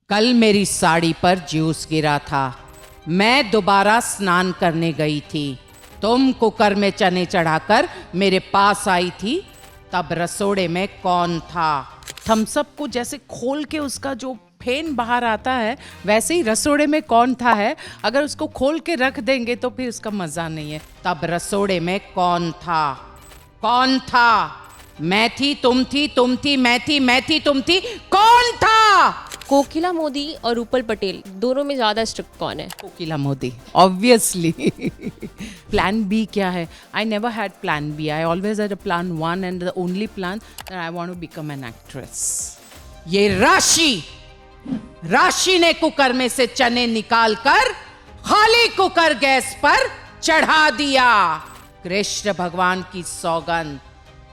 कल मेरी साड़ी पर जूस गिरा था। मैं दोबारा स्नान करने गई थी। तुम कुकर में चने चढ़ाकर मेरे पास आई थी। तब रसोड़े में कौन था? थम्स अप को जैसे खोल के उसका जो फेन बाहर आता है, वैसे ही रसोड़े में कौन था है। अगर उसको खोल के रख देंगे तो फिर उसका मजा नहीं है। तब रसोड़े में कौन था? कौन था? मैं थी, तुम थी, मैं थी, तुम थी। कौन था? कोकिला मोदी और रूपल पटेल दोनों में ज़्यादा स्ट्रिक्ट कौन है? Kokila Modi, obviously. Plan B क्या है? I never had plan B. I always had a plan one and the only plan that I want to become an actress. ये राशि ने कुकर में से चने निकालकर खाली कुकर गैस पर चढ़ा दिया। कृष्ण भगवान की सौगंध,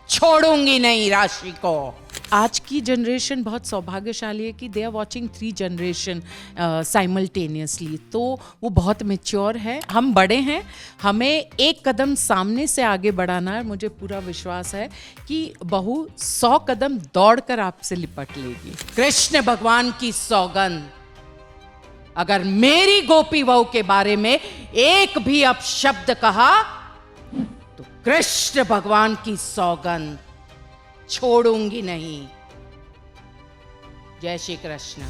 छोड़ूंगी नहीं राशि को। आज की जनरेशन बहुत सौभाग्यशाली है कि they are watching 3 generation simultaneously, तो वो बहुत मेच्योर है। हम बड़े हैं, हमें एक कदम सामने से आगे बढ़ाना है। मुझे पूरा विश्वास है कि बहू 100 कदम दौड़कर आपसे लिपट लेगी। कृष्ण भगवान की सौगंध, अगर मेरी गोपी बहू के बारे में एक भी अपशब्द कहा तो कृष्ण भगवान की सौगंध, छोड़ूंगी नहीं। जय Shri Krishna.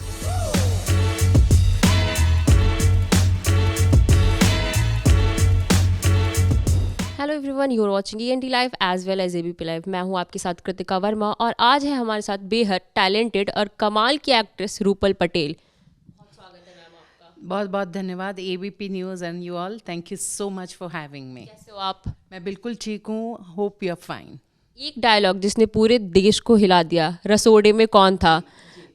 Hello everyone, you are watching ENT live as well as ABP live. मैं हूं आपके साथ कृतिका वर्मा और आज है हमारे साथ बेहद टैलेंटेड और कमाल की एक्ट्रेस रूपल पटेल। बहुत बहुत धन्यवाद ABP news and you all. Thank you so much for having me. कैसे हो आप? मैं बिल्कुल ठीक हूँ। Hope you are fine. एक डायलॉग जिसने पूरे देश को हिला दिया, रसोड़े में कौन था।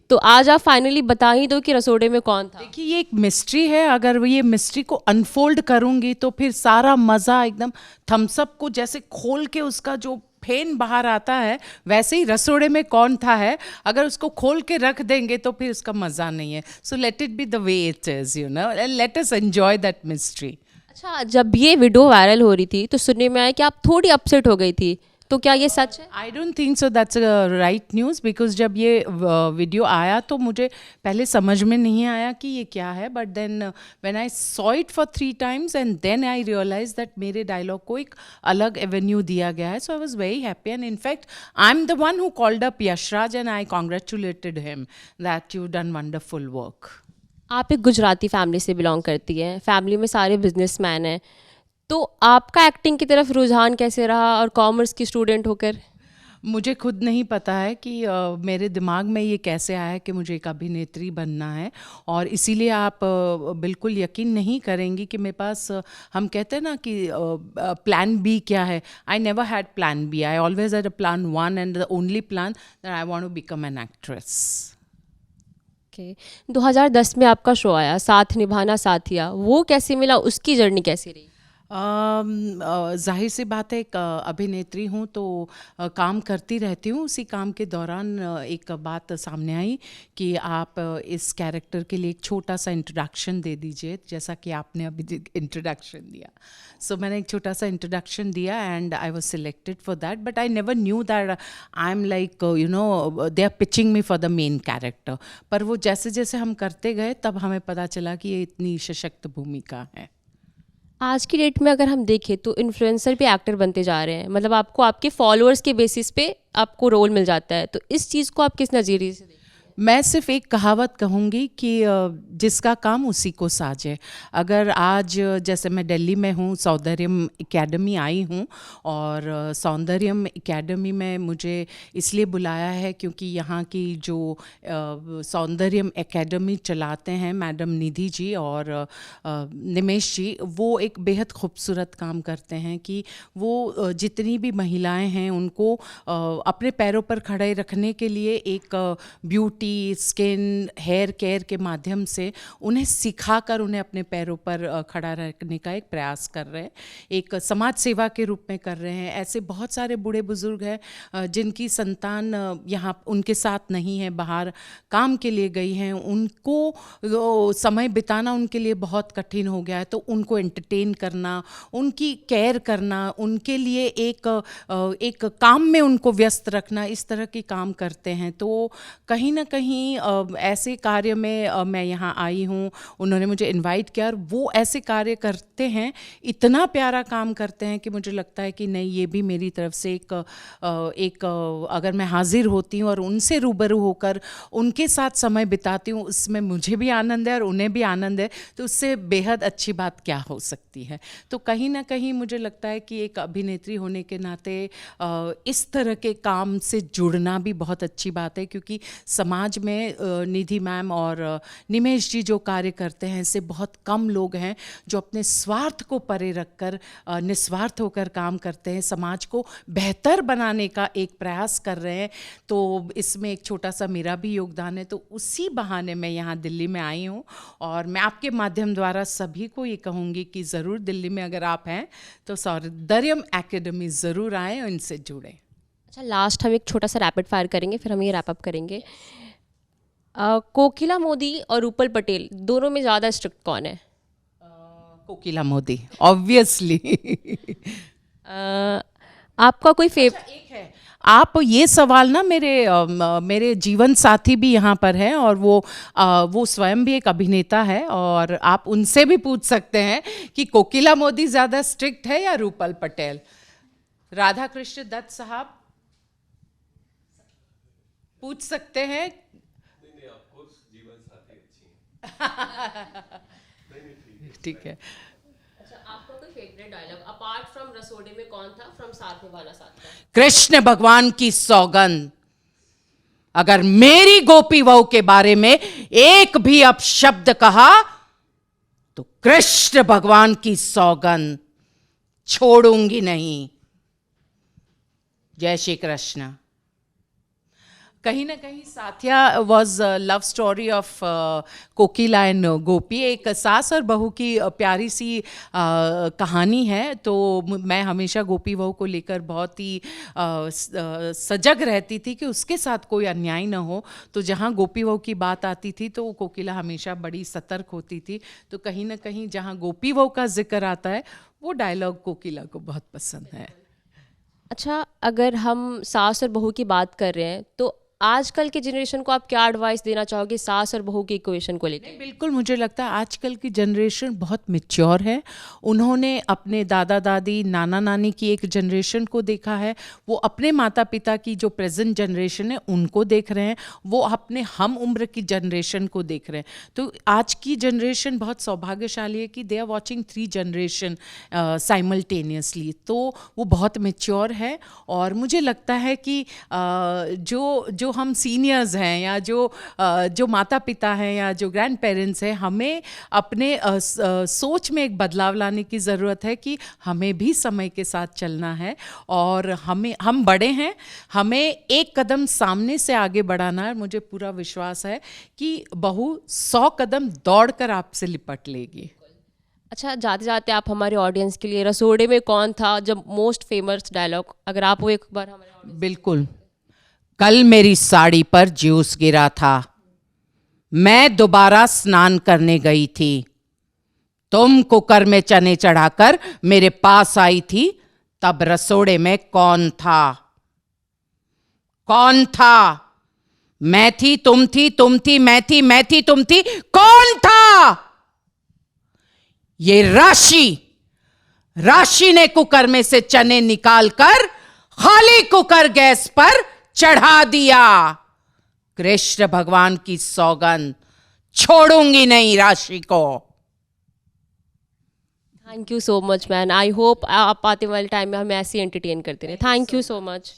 तो आज आप फाइनली बता ही दो कि रसोड़े में कौन था। देखिए, ये एक मिस्ट्री है। अगर ये मिस्ट्री को अनफोल्ड करूंगी तो फिर सारा मज़ा एकदम थम्स अप को जैसे खोल के उसका जो फेन बाहर आता है, वैसे ही रसोड़े में कौन था है। अगर उसको खोल के रख देंगे तो फिर उसका मज़ा नहीं है। So let it be the way it is, you know, let us enjoy that mystery. अच्छा, जब ये वीडियो वायरल हो रही थी तो सुनने में आया कि आप थोड़ी अपसेट हो गई थी, तो क्या ये सच है? I don't think so that's right news, because जब ये वीडियो आया तो मुझे पहले समझ में नहीं आया कि ये क्या है। But then when I saw it for 3 times and then I realize that मेरे डायलॉग को एक अलग एवेन्यू दिया गया है। So I was very happy and in fact I am the one who called up Yashraj and I congratulated him that you done wonderful work. आप एक Gujarati family से बिलोंग करती हैं, फैमिली में सारे बिजनेसमैन हैं, तो आपका एक्टिंग की तरफ रुझान कैसे रहा और कॉमर्स की स्टूडेंट होकर? मुझे खुद नहीं पता है कि मेरे दिमाग में ये कैसे आया है कि मुझे एक अभिनेत्री बनना है। और इसीलिए आप बिल्कुल यकीन नहीं करेंगी कि मेरे पास हम कहते हैं ना कि प्लान बी क्या है। I never had plan B. I always had a plan one and the only plan that I want to become an actress. Okay, 2010 में आपका शो आया साथ निभाना साथिया, वो कैसे मिला, उसकी जर्नी कैसी रही? जाहिर सी बात है, एक अभिनेत्री हूँ तो काम करती रहती हूँ। उसी काम के दौरान एक बात सामने आई कि आप इस कैरेक्टर के लिए एक छोटा सा इंट्रोडक्शन दे दीजिए, जैसा कि आपने अभी इंट्रोडक्शन दिया। सो मैंने एक छोटा सा इंट्रोडक्शन दिया and I was selected for that. But I never knew that I am like, you know, they are pitching me for the main character. पर वो जैसे जैसे हम करते गए तब हमें पता चला कि ये इतनी सशक्त भूमिका है। आज की डेट में अगर हम देखें तो इन्फ्लुएंसर भी एक्टर बनते जा रहे हैं, मतलब आपको आपके फॉलोअर्स के बेसिस पे आपको रोल मिल जाता है, तो इस चीज़ को आप किस नज़रिए से देखते हैं? मैं सिर्फ एक कहावत कहूँगी कि जिसका काम उसी को साजे। अगर आज जैसे मैं दिल्ली में हूँ, सौंदर्यम एकेडमी आई हूँ और सौंदर्यम एकेडमी में मुझे इसलिए बुलाया है क्योंकि यहाँ की जो सौंदर्यम एकेडमी चलाते हैं मैडम निधि जी और निमेश जी, वो एक बेहद खूबसूरत काम करते हैं कि वो जितनी भी महिलाएं हैं उनको अपने पैरों पर खड़े रखने के लिए एक ब्यूटी, स्किन, हेयर केयर के माध्यम से उन्हें सिखाकर उन्हें अपने पैरों पर खड़ा रखने का एक प्रयास कर रहे हैं, एक समाज सेवा के रूप में कर रहे हैं। ऐसे बहुत सारे बूढ़े बुजुर्ग हैं जिनकी संतान यहाँ उनके साथ नहीं है, बाहर काम के लिए गई हैं, उनको समय बिताना उनके लिए बहुत कठिन हो गया है। तो उनको एंटरटेन करना, उनकी केयर करना, उनके लिए एक काम में उनको व्यस्त रखना, इस तरह के काम करते हैं। तो कहीं ना कहीं ऐसे कार्य में मैं यहाँ आई हूँ, उन्होंने मुझे इनवाइट किया और वो ऐसे कार्य करते हैं, इतना प्यारा काम करते हैं कि मुझे लगता है कि नहीं, ये भी मेरी तरफ से एक अगर मैं हाजिर होती हूँ और उनसे रूबरू होकर उनके साथ समय बिताती हूँ, उसमें मुझे भी आनंद है और उन्हें भी आनंद है, तो उससे बेहद अच्छी बात क्या हो सकती है। तो कहीं ना कहीं मुझे लगता है कि एक अभिनेत्री होने के नाते इस तरह के काम से जुड़ना भी बहुत अच्छी बात है, क्योंकि समाज में निधि मैम और निमेश जी जो कार्य करते हैं, इससे बहुत कम लोग हैं जो अपने स्वार्थ को परे रखकर निस्वार्थ होकर काम करते हैं, समाज को बेहतर बनाने का एक प्रयास कर रहे हैं। तो इसमें एक छोटा सा मेरा भी योगदान है। तो उसी बहाने मैं यहाँ दिल्ली में आई हूँ और मैं आपके माध्यम द्वारा सभी को ये कहूँगी कि ज़रूर दिल्ली में अगर आप हैं तो सौंदर्यम एकेडमी ज़रूर आएँ और इनसे जुड़ें। अच्छा, लास्ट हम एक छोटा सा रैपिड फायर करेंगे, फिर हम ये रैप अप करेंगे। कोकिला मोदी और रूपल पटेल दोनों में ज़्यादा स्ट्रिक्ट कौन है? कोकिला मोदी ऑब्वियसली। आपका कोई एक है, आप ये सवाल ना मेरे जीवन साथी भी यहाँ पर हैं और वो स्वयं भी एक अभिनेता है और आप उनसे भी पूछ सकते हैं कि कोकिला मोदी ज़्यादा स्ट्रिक्ट है या रूपल पटेल। राधा कृष्ण दत्त साहब पूछ सकते हैं। ठीक है। आपका कोई फेवरेट डायलॉग अपार्ट फ्रॉम रसोड़े में कौन था फ्रॉम साथ निभाना साथ का? कृष्ण भगवान की सौगंध, अगर मेरी गोपी बहू के बारे में एक भी अपशब्द कहा तो कृष्ण भगवान की सौगंध छोड़ूंगी नहीं। जय श्री कृष्ण। कहीं ना कहीं Saathiya was love story of Kokila and Gopi, एक सास और बहू की प्यारी सी कहानी है। तो मैं हमेशा गोपी बहू को लेकर बहुत ही सजग रहती थी कि उसके साथ कोई अन्याय ना हो। तो जहाँ गोपी बहू की बात आती थी तो कोकिला हमेशा बड़ी सतर्क होती थी। तो कहीं ना कहीं जहाँ गोपी बहू का जिक्र आता है वो डायलॉग कोकिला को बहुत पसंद है। अच्छा, अगर हम सास और बहू की बात कर रहे हैं तो आजकल के जनरेशन को आप क्या एडवाइस देना चाहोगे सास और बहू की इक्वेशन को लेकर? बिल्कुल, मुझे लगता है आजकल की जनरेशन बहुत मैच्योर है। उन्होंने अपने दादा दादी नाना नानी की एक जनरेशन को देखा है, वो अपने माता पिता की जो प्रेजेंट जनरेशन है उनको देख रहे हैं, वो अपने हम उम्र की जनरेशन को देख रहे हैं। तो आज की जनरेशन बहुत सौभाग्यशाली है कि they are watching 3 generation simultaneously. तो वो बहुत मैच्योर है और मुझे लगता है कि जो हम सीनियर्स हैं या जो माता पिता हैं या जो ग्रैंड पेरेंट्स हैं, हमें अपने सोच में एक बदलाव लाने की ज़रूरत है कि हमें भी समय के साथ चलना है और हम बड़े हैं, हमें एक कदम सामने से आगे बढ़ाना है। मुझे पूरा विश्वास है कि बहू 100 कदम दौड़कर आपसे लिपट लेगी। अच्छा, जाते जाते आप हमारे ऑडियंस के लिए रसोड़े में कौन था जब मोस्ट फेमस डायलॉग, अगर आप वो एक बार हमारे। बिल्कुल। कल मेरी साड़ी पर जूस गिरा था, मैं दोबारा स्नान करने गई थी, तुम कुकर में चने चढ़ाकर मेरे पास आई थी, तब रसोड़े में कौन था? कौन था? मैं थी, तुम थी, तुम थी, मैं थी, मैं थी, तुम थी, कौन था? ये राशि ने कुकर में से चने निकालकर खाली कुकर गैस पर चढ़ा दिया। कृष्ण भगवान की सौगंध, छोड़ूंगी नहीं राशि को। Thank you so much man, I hope आप आते वाले टाइम में हमें ऐसे एंटरटेन करते रहे। Thank you so much.